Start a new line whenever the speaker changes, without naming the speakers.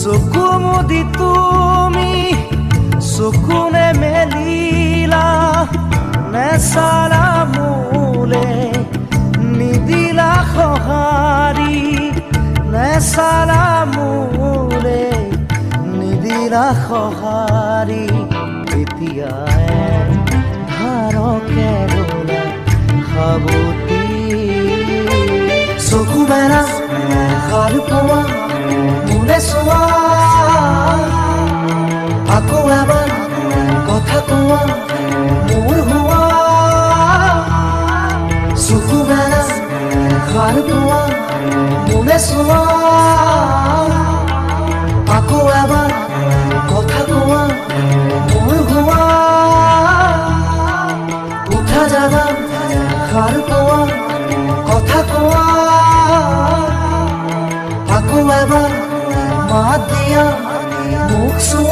চকু মুদি তুমি চকুনে মেলিলা নেচালা মোলে নিদিলা সঁহাৰি নেচালা মোলে নিদিলা সঁহাৰি এতিয়া ধাৰকে ৰোলা সাৱতি চকু মেলা সাৰ পোৱা মোলে চোৱা আকৌ এবাৰ কথা কোৱা মোৰ হোৱা চকু মেলা সাৰ পোৱা মোলে চোৱা আকৌ এবাৰ কথা কোৱা মোৰ হোৱা উঠা জাগা সাৰ পোৱা কথা কোৱা আকৌ এবাৰ মাত দিয়া মুখ চোৱা